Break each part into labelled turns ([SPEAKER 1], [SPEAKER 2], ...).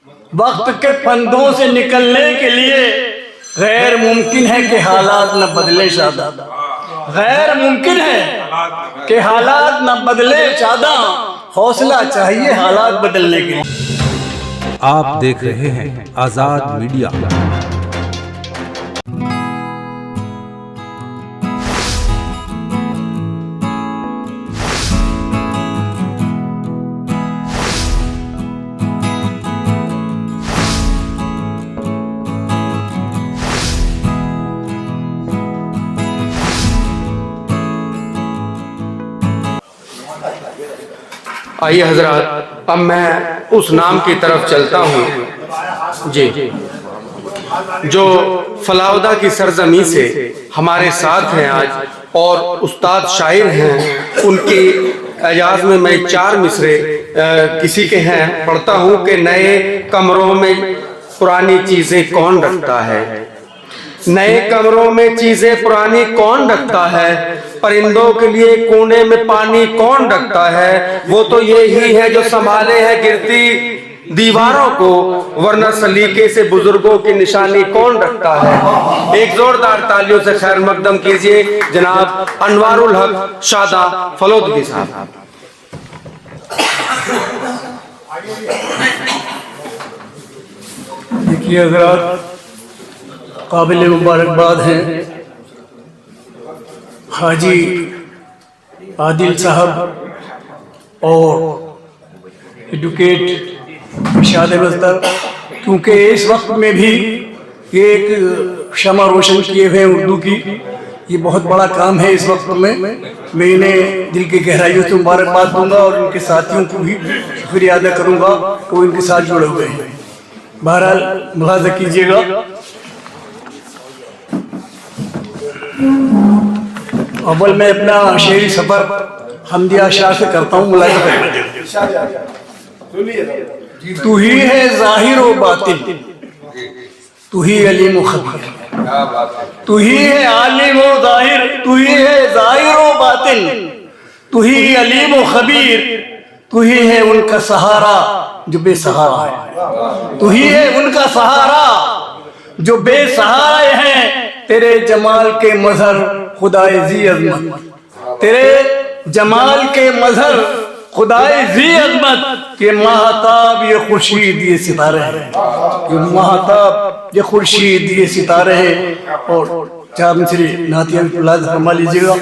[SPEAKER 1] وقت کے پھندوں سے نکلنے کے لیے غیر ممکن ہے کہ حالات نہ بدلے شاداں، غیر ممکن ہے کہ حالات نہ بدلے شاداں، حوصلہ چاہیے حالات بدلنے کے لیے۔
[SPEAKER 2] آپ دیکھ رہے ہیں آزاد میڈیا۔
[SPEAKER 3] آئیے حضرات، اب میں اس نام کی طرف چلتا ہوں جی جو فلاودہ کی سرزمین سے ہمارے ساتھ ہیں آج، اور استاد شاعر ہیں۔ ان کی اعجاز میں 4 مصرے کسی کے ہیں پڑھتا ہوں کہ نئے کمروں میں پرانی چیزیں کون رکھتا ہے، نئے کمروں میں چیزیں پرانی کون رکھتا ہے، پرندوں کے لیے کونے میں پانی کون رکھتا ہے، وہ تو یہی ہے جو سنبھالے ہے گرتی دیواروں کو، ورنہ سلیقے سے بزرگوں کی نشانی کون رکھتا ہے۔ ایک زوردار تالیوں سے خیر مقدم کیجئے جناب انوار الحق شاداں فلودگی صاحب۔
[SPEAKER 1] دیکھیے حضرات، قابل مبارکباد ہیں حاجی عادل صاحب اور ایڈوکیٹ ارشاد مصدر، کیونکہ اس وقت میں بھی یہ ایک شمع روشن کیے ہوئے اردو کی، یہ بہت بڑا کام ہے اس وقت میں انہیں دل کی گہرائیوں سے مبارکباد دوں گا اور ان کے ساتھیوں کو بھی شکریہ ادا کروں گا کہ وہ ان کے ساتھ جڑے ہوئے ہیں۔ بہرحال ملاحظہ کیجیے گا، اول میں اپنا شعری سفر حمدیہ شاہ سے کرتا ہوں، ملاحظہ کریں۔ تو ہی ہے ظاہر و باطن، تو ہی علیم و خبیر، تو ہی ہے عالم و ظاہر، تو ہی ہے ظاہر و باطن، تو ہی علیم و خبیر، تو ہی ہے ان کا سہارا جو بے سہارا ہے، تو ہی ہے ان کا سہارا جو بے سہارا ہیں، تیرے جمال کے مظہر خدائے ذی عظمت، تیرے جمال کے مظہر خدائے ذی عظمت، کہ ماہتاب یہ خورشید یہ ستارے ہیں، یہ ماہتاب یہ خورشید یہ ستارے ہیں۔ اور 4 مصرے نعتیہ ملاحظہ فرما لیجیے گا۔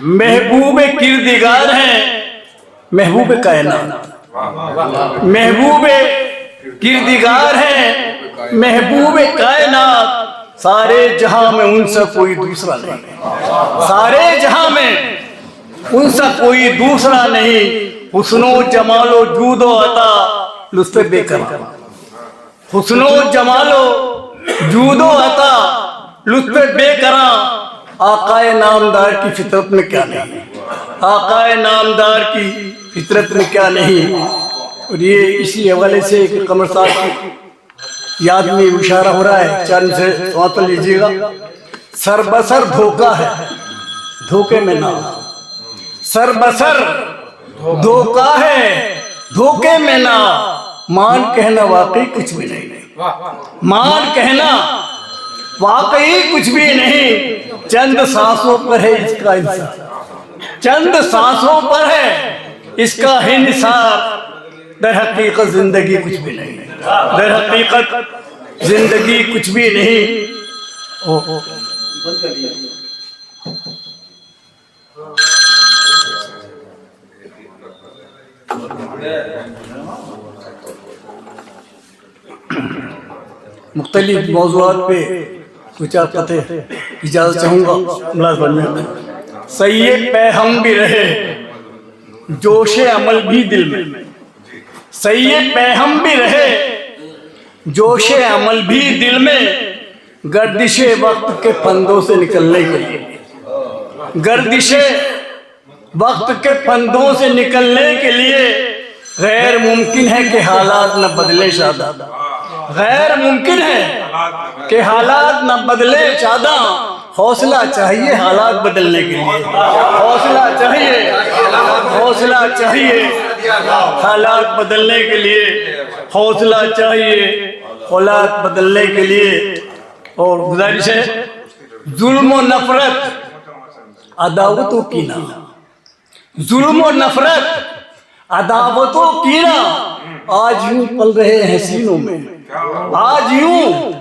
[SPEAKER 1] محبوب کردگار ہیں محبوب کائنات، محبوب کردگار ہیں محبوب کائنات، سارے جہاں میں ان سے کوئی دوسرا نہیں، سارے جہاں میں ان سے کوئی دوسرا نہیں، حسن و جمال و جود و عطا لطف بے قرار، حسن و جمال و جود و عطا لطف بے قرار، آقائے نامدار کی فطرت میں کیا نہیں، آقائے نامدار کی فطرت میں کیا نہیں۔ اور یہ اسی حوالے سے قمر صاحب کی یاد میں اشارہ ہو رہا ہے، 4 سے سماعت لیجیے گا۔ سر بسر دھوکہ ہے دھوکے میں نہ، سر بسر دھوکہ ہے دھوکے میں نہ، مان کہنا واقعی کچھ بھی نہیں، مان کہنا واقعی کچھ بھی نہیں، چند سانسوں پر ہے اس کا انحصار، چند سانسوں پر ہے اس کا انحصار، در حقیقت زندگی کچھ بھی نہیں، در حقیقت زندگی کچھ بھی نہیں۔ مختلف موضوعات پہ کچھ آتے اجازت چاہوں گا ملازمت میں۔ سید پیہم بھی رہے جوش عمل بھی دل میں، سید پیہم بھی رہے جوش عمل بھی دل میں، گردش وقت کے پھندوں سے نکلنے کے لیے، گردش وقت کے پھندوں سے نکلنے کے لیے غیر ممکن ہے کہ حالات نہ بدلے شاداں، غیر ممکن ہے کہ حالات نہ بدلے شاداں، حوصلہ چاہیے حالات بدلنے کے لیے، حوصلہ چاہیے، حوصلہ چاہیے حالات بدلنے کے لیے حوصلہ چاہیے، حالات بدلنے کے لیے. اور گزارش ہے، ظلم و نفرت، عداوت و کینہ، ظلم و نفرت، عداوت و کینہ آج یوں پل رہے ہیں سینوں میں، آج یوں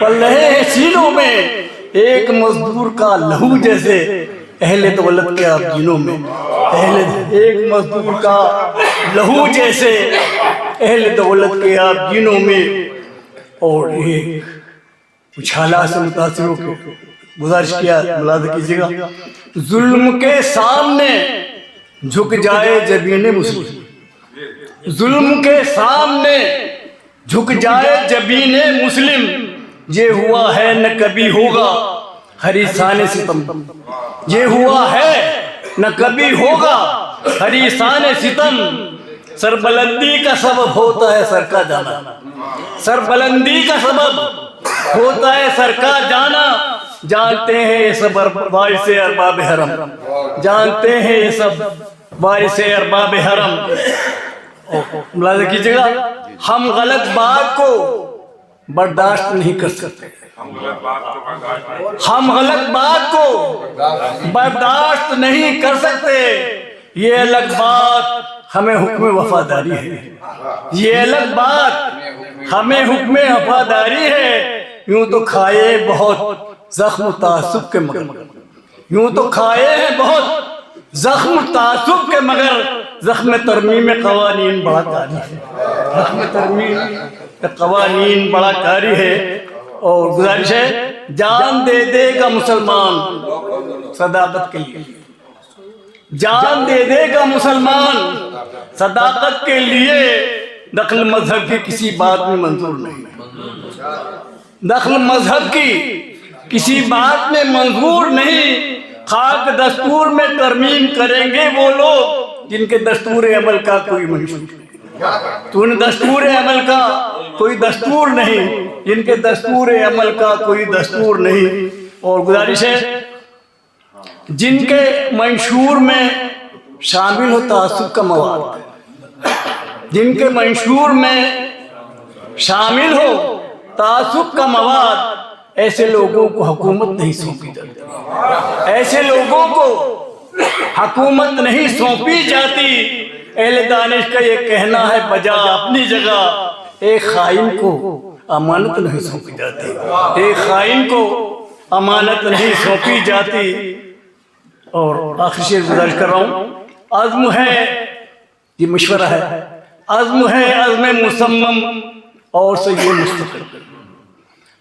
[SPEAKER 1] پل رہے ہیں سینوں میں. ایک مزدور کا لہو جیسے اہل دولت کے آپ جنوں میں، ایک مزدور کا لہو جیسے اہل دولت کے آپ جنوں میں. اور ایک کچھ حالات سے متاثر ہو کے گزارش کیا، ملاحظہ کیجیے گا، ظلم کے سامنے جھک جائے جبین مسلم، ظلم کے سامنے جھک جائے جبین مسلم، یہ ہوا ہے نہ کبھی ہوگا حریصان ستم، یہ ہوا ہے نہ کبھی ہوگا حریصان ستم. سربلندی کا سبب ہوتا ہے سر کا جانا، سربلندی کا سبب ہوتا ہے سر کا جانا. جانتے ہیں یہ سب وارث ارباب حرم، جانتے ہیں یہ سب وارث ارباب حرم. ملاحظہ کیجیے گا، ہم غلط بات کو برداشت نہیں کر سکتے، ہم غلط بات کو برداشت نہیں کر سکتے. یہ الگ بات ہمیں حکم وفاداری ہے، یہ الگ بات ہمیں حکم وفاداری ہے. یوں تو کھائے بہت زخم تعصب کے مگر، یوں تو کھائے ہیں بہت زخم تعصب کے مگر، زخم ترمیم قوانین بڑا کاری ہے، زخم ترمیم قوانین بڑا کاری ہے. اور گزارش ہے، جان دے دے گا مسلمان صداقت کے لیے، جان دے دے گا مسلمان صداقت کے لیے. دخل مذہب کی کسی بات میں منظور نہیں، دخل مذہب کی کسی بات میں منظور نہیں. خاک دستور میں ترمیم کریں گے وہ لوگ جن کے دستور عمل کا کوئی منشور نہیں، تو ان دستور عمل کا کوئی دستور نہیں، جن کے دستور عمل کا کوئی دستور نہیں. اور گزارش ہے، جن کے منشور میں شامل ہو تعصب کا مواد، جن کے منشور میں شامل ہو تعصب کا مواد، ایسے لوگوں کو حکومت نہیں سونپی جاتی، ایسے لوگوں کو حکومت نہیں سونپی جاتی. اہل دانش کا یہ کہنا ہے بجا اپنی جگہ، ایک خائن کو امانت نہیں سونپی جاتی، ایک خائن کو امانت نہیں سونپی جاتی. اور آخر شیئر گزارش کر رہا ہوں، عزم ہے، یہ مشورہ ہے، عزم ہے عزم مصمم اور سید مستقل،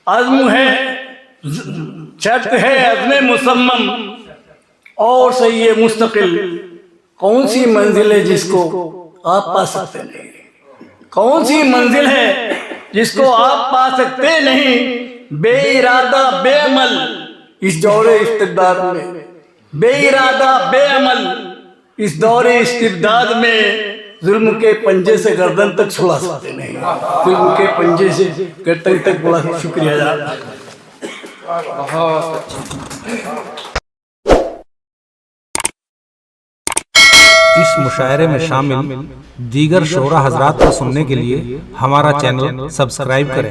[SPEAKER 1] عزم ہے شرط ہے عزم مصمم اور سید مستقل. کون سی منزل ہے جس کو آپ پا سکتے نہیں، کون سی منزل ہے جس کو آپ پا سکتے نہیں. بے ارادہ بے عمل اس دور استبداد میں، بے ارادہ بے عمل اس دور استبداد میں ظلم کے پنجے سے گردن تک چھڑا سکتے نہیں، ظلم کے پنجے سے گردن تک بڑا. شکریہ جناب.
[SPEAKER 2] اس مشاعرے میں شامل دیگر شعراء حضرات کو سننے کے لیے ہمارا چینل سبسکرائب کریں.